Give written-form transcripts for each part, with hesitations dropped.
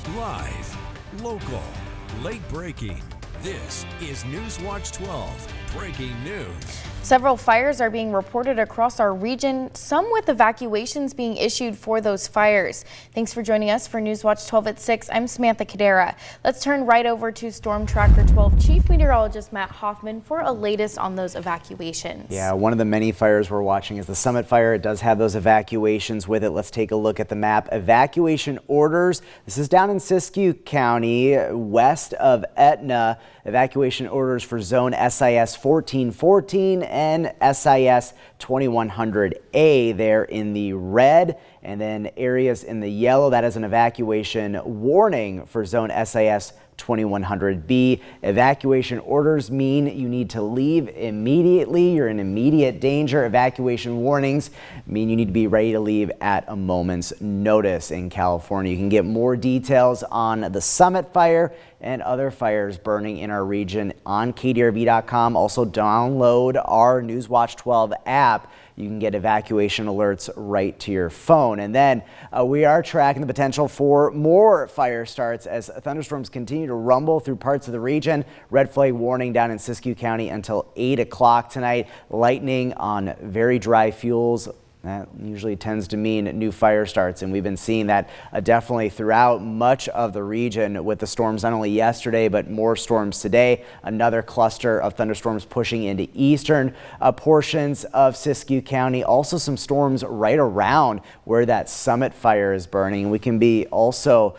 Live, local, late breaking. This is NewsWatch 12 Breaking News. Several fires are being reported across our region, some with evacuations being issued for those fires. Thanks for joining us for NewsWatch 12 at 6. I'm Samantha Cadera. Let's turn right over to Storm Tracker 12 Chief Meteorologist Matt Hoffman for a latest on those evacuations. Yeah, one of the many fires we're watching is the Summit Fire. It does have those evacuations with it. Let's take a look at the map. Evacuation orders. This is down in Siskiyou County, west of Etna. Evacuation orders for zone SIS 1414 and SIS 2100A there in the red, and then areas in the yellow. That is an evacuation warning for zone SIS 2100B. Evacuation orders mean you need to leave immediately. You're in immediate danger. Evacuation warnings mean you need to be ready to leave at a moment's notice in California. You can get more details on the Summit Fire and other fires burning in our region on KDRV.com. Also download our NewsWatch 12 app. You can get evacuation alerts right to your phone. And then we are tracking the potential for more fire starts as thunderstorms continue to rumble through parts of the region. Red flag warning down in Siskiyou County until 8 o'clock tonight. Lightning on very dry fuels. That usually tends to mean new fire starts, and we've been seeing that definitely throughout much of the region with the storms not only yesterday but more storms today. Another cluster of thunderstorms pushing into eastern portions of Siskiyou County. Also some storms right around where that Summit Fire is burning. We can be also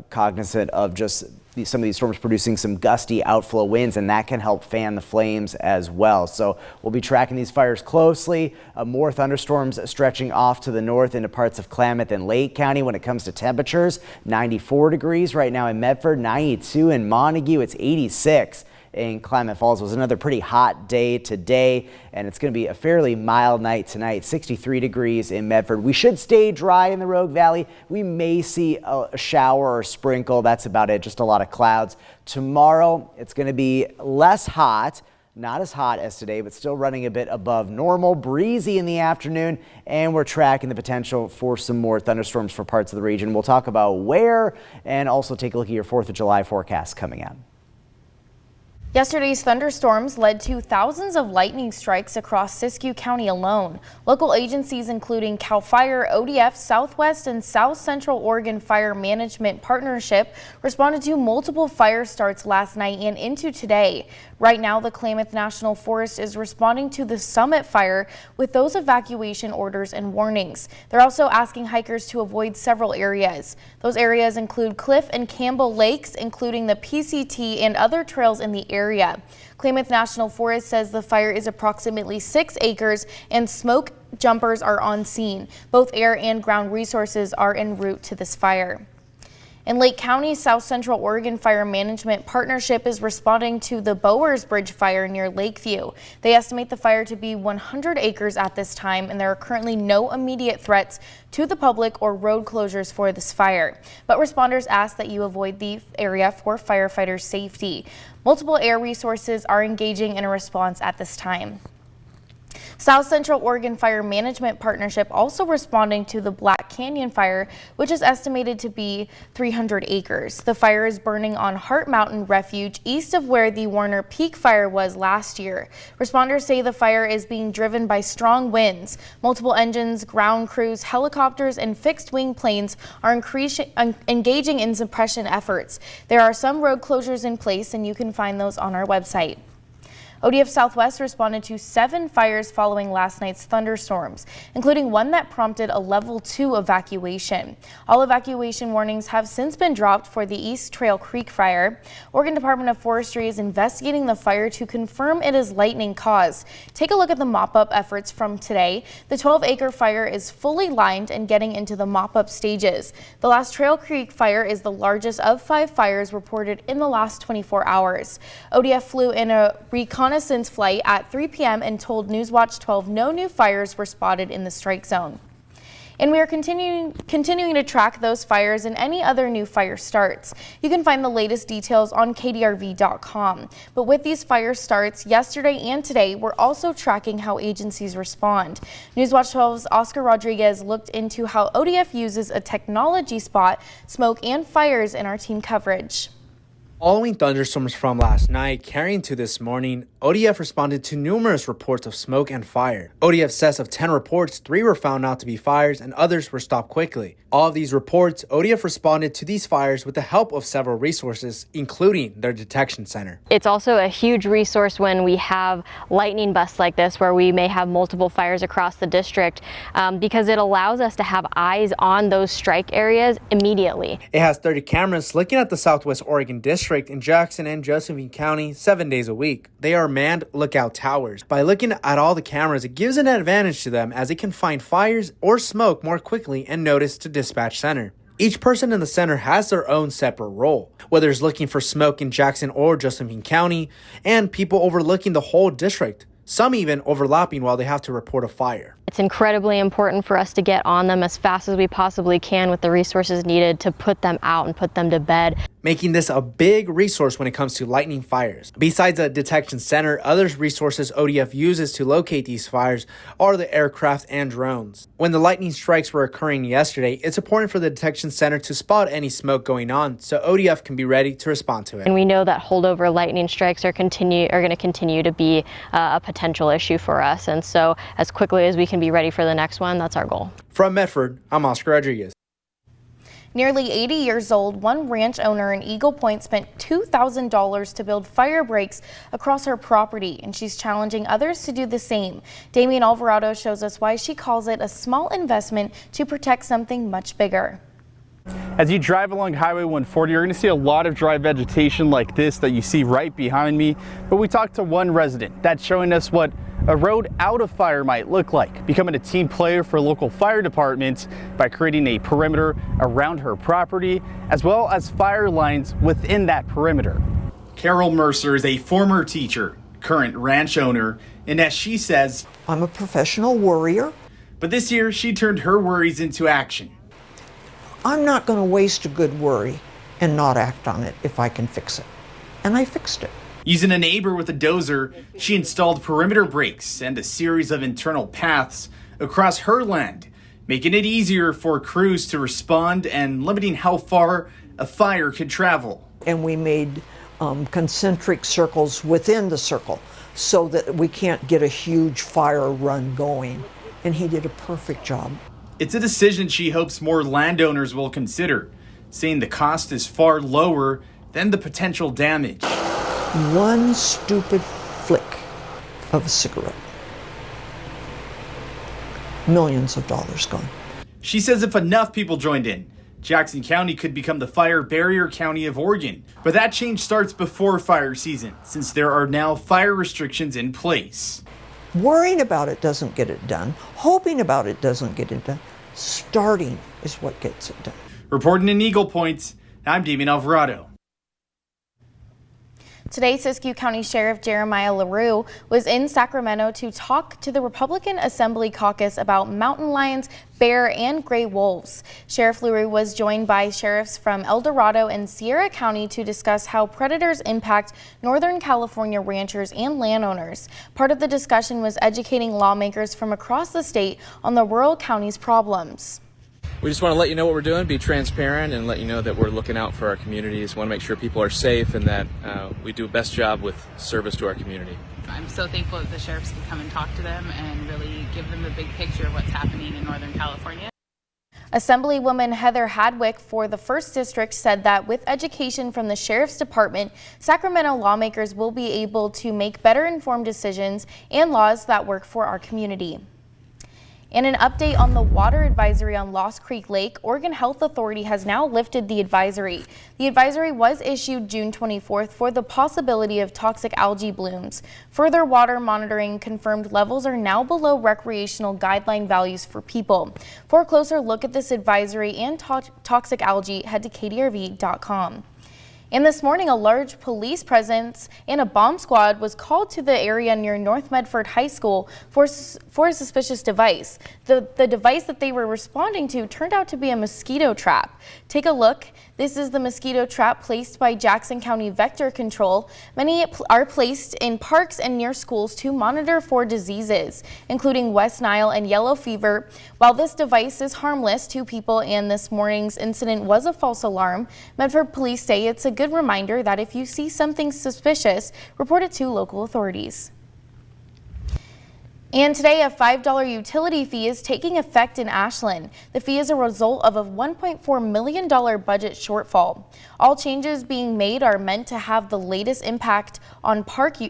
cognizant of just some of these storms producing some gusty outflow winds, and that can help fan the flames as well. So we'll be tracking these fires closely. More thunderstorms stretching off to the north into parts of Klamath and Lake County. When it comes to temperatures, 94 degrees right now in Medford, 92 in Montague. It's 86 in Klamath Falls. It was another pretty hot day today, and it's going to be a fairly mild night tonight. 63 degrees in Medford. We should stay dry in the Rogue Valley. We may see a shower or sprinkle. That's about it. Just a lot of clouds. Tomorrow, it's going to be less hot. Not as hot as today, but still running a bit above normal. Breezy in the afternoon, and we're tracking the potential for some more thunderstorms for parts of the region. We'll talk about where and also take a look at your 4th of July forecast coming out. Yesterday's thunderstorms led to thousands of lightning strikes across Siskiyou County alone. Local agencies including CAL FIRE, ODF, Southwest and South Central Oregon Fire Management Partnership responded to multiple fire starts last night and into today. Right now, the Klamath National Forest is responding to the Summit Fire with those evacuation orders and warnings. They're also asking hikers to avoid several areas. Those areas include Cliff and Campbell Lakes, including the PCT and other trails in the area. Klamath National Forest says the fire is approximately 6 acres and smoke jumpers are on scene. Both air and ground resources are en route to this fire. In Lake County, South Central Oregon Fire Management Partnership is responding to the Bowers Bridge fire near Lakeview. They estimate the fire to be 100 acres at this time, and there are currently no immediate threats to the public or road closures for this fire. But responders ask that you avoid the area for firefighters' safety. Multiple air resources are engaging in a response at this time. South Central Oregon Fire Management Partnership also responding to the Black Canyon fire, which is estimated to be 300 acres. The fire is burning on Heart Mountain Refuge east of where the Warner Peak fire was last year. Responders say the fire is being driven by strong winds. Multiple engines, ground crews, helicopters, and fixed-wing planes are engaging in suppression efforts. There are some road closures in place, and you can find those on our website. ODF Southwest responded to 7 fires following last night's thunderstorms, including one that prompted a level 2 evacuation. All evacuation warnings have since been dropped for the East Trail Creek fire. Oregon Department of Forestry is investigating the fire to confirm it is lightning caused. Take a look at the mop-up efforts from today. The 12-acre fire is fully lined and getting into the mop-up stages. The last Trail Creek fire is the largest of 5 fires reported in the last 24 hours. ODF flew in a reconnaissance flight at 3 p.m. and told NewsWatch 12 no new fires were spotted in the strike zone. And we are continuing to track those fires and any other new fire starts. You can find the latest details on kdrv.com. But with these fire starts yesterday and today, we're also tracking how agencies respond. NewsWatch 12's Oscar Rodriguez looked into how ODF uses a technology spot smoke and fires in our team coverage. Following thunderstorms from last night carrying to this morning, ODF responded to numerous reports of smoke and fire. ODF says of 10 reports, 3 were found out to be fires and others were stopped quickly. All of these reports, ODF responded to these fires with the help of several resources, including their detection center. It's also a huge resource when we have lightning busts like this, where we may have multiple fires across the district, because it allows us to have eyes on those strike areas immediately. It has 30 cameras looking at the Southwest Oregon district in Jackson and Josephine County 7 days a week. They are manned lookout towers. By looking at all the cameras, it gives an advantage to them as they can find fires or smoke more quickly and notice to dispatch center. Each person in the center has their own separate role, whether it's looking for smoke in Jackson or Josephine County, and people overlooking the whole district, some even overlapping while they have to report a fire. It's incredibly important for us to get on them as fast as we possibly can with the resources needed to put them out and put them to bed, making this a big resource when it comes to lightning fires. Besides the detection center, other resources ODF uses to locate these fires are the aircraft and drones. When the lightning strikes were occurring yesterday, it's important for the detection center to spot any smoke going on so ODF can be ready to respond to it. And we know that holdover lightning strikes are going to continue to be a potential issue for us. And so as quickly as we can be ready for the next one, that's our goal. From Medford, I'm Oscar Rodriguez. Nearly 80 years old, one ranch owner in Eagle Point spent $2,000 to build fire breaks across her property, and she's challenging others to do the same. Damian Alvarado shows us why she calls it a small investment to protect something much bigger. As you drive along Highway 140, you're going to see a lot of dry vegetation like this that you see right behind me. But we talked to one resident that's showing us what a road out of fire might look like, becoming a team player for local fire departments by creating a perimeter around her property, as well as fire lines within that perimeter. Carol Mercer is a former teacher, current ranch owner, and as she says, I'm a professional worrier. But this year she turned her worries into action. I'm not going to waste a good worry and not act on it if I can fix it. And I fixed it. Using a neighbor with a dozer, she installed perimeter breaks and a series of internal paths across her land, making it easier for crews to respond and limiting how far a fire could travel. And we made concentric circles within the circle so that we can't get a huge fire run going. And he did a perfect job. It's a decision she hopes more landowners will consider, saying the cost is far lower than the potential damage. One stupid flick of a cigarette. Millions of dollars gone. She says if enough people joined in, Jackson County could become the fire barrier county of Oregon. But that change starts before fire season, since there are now fire restrictions in place. Worrying about it doesn't get it done. Hoping about it doesn't get it done. Starting is what gets it done. Reporting in Eagle Point, I'm Damian Alvarado. Today, Siskiyou County Sheriff Jeremiah LaRue was in Sacramento to talk to the Republican Assembly Caucus about mountain lions, bear, and gray wolves. Sheriff LaRue was joined by sheriffs from El Dorado and Sierra County to discuss how predators impact Northern California ranchers and landowners. Part of the discussion was educating lawmakers from across the state on the rural county's problems. We just want to let you know what we're doing, be transparent, and let you know that we're looking out for our communities. We want to make sure people are safe and that we do the best job with service to our community. I'm so thankful that the sheriffs can come and talk to them and really give them the big picture of what's happening in Northern California. Assemblywoman Heather Hadwick for the 1st District said that with education from the Sheriff's Department, Sacramento lawmakers will be able to make better informed decisions and laws that work for our community. And an update on the water advisory on Lost Creek Lake, Oregon Health Authority has now lifted the advisory. The advisory was issued June 24th for the possibility of toxic algae blooms. Further water monitoring confirmed levels are now below recreational guideline values for people. For a closer look at this advisory and toxic algae, head to kdrv.com. And this morning, a large police presence and a bomb squad was called to the area near North Medford High School for a suspicious device. The device that they were responding to turned out to be a mosquito trap. Take a look. This is the mosquito trap placed by Jackson County Vector Control. Many are placed in parks and near schools to monitor for diseases, including West Nile and yellow fever. While this device is harmless to people and this morning's incident was a false alarm, Medford police say it's a good reminder that if you see something suspicious, report it to local authorities. And today, a $5 utility fee is taking effect in Ashland. The fee is a result of a $1.4 million budget shortfall. All changes being made are meant to have the least impact on park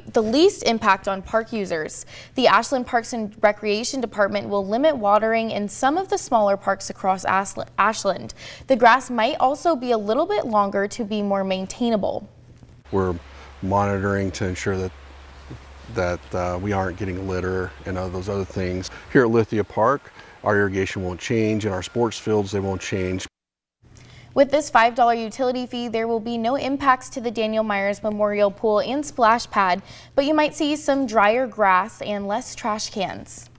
users. The Ashland Parks and Recreation Department will limit watering in some of the smaller parks across Ashland. The grass might also be a little bit longer to be more maintainable. We're monitoring to ensure that we aren't getting litter and all those other things. Here at Lithia Park, our irrigation won't change, and our sports fields, they won't change. With this $5 utility fee, there will be no impacts to the Daniel Myers Memorial Pool and Splash Pad, but you might see some drier grass and less trash cans.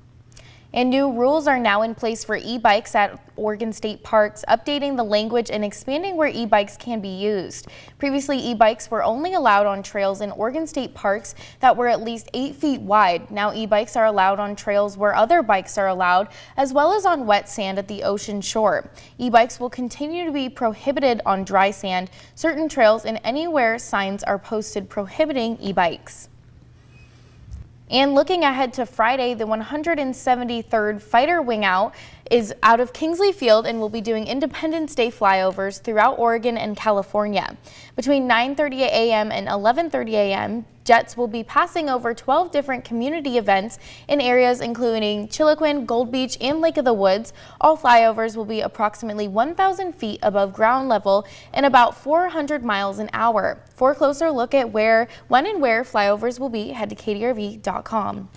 And new rules are now in place for e-bikes at Oregon State Parks, updating the language and expanding where e-bikes can be used. Previously, e-bikes were only allowed on trails in Oregon State Parks that were at least 8 feet wide. Now e-bikes are allowed on trails where other bikes are allowed, as well as on wet sand at the ocean shore. E-bikes will continue to be prohibited on dry sand, certain trails, and anywhere signs are posted prohibiting e-bikes. And looking ahead to Friday, the 173rd Fighter Wing Out is out of Kingsley Field and will be doing Independence Day flyovers throughout Oregon and California. Between 9:30 a.m. and 11:30 a.m., jets will be passing over 12 different community events in areas including Chiloquin, Gold Beach, and Lake of the Woods. All flyovers will be approximately 1,000 feet above ground level and about 400 miles an hour. For a closer look at when and where flyovers will be, head to KDRV.com.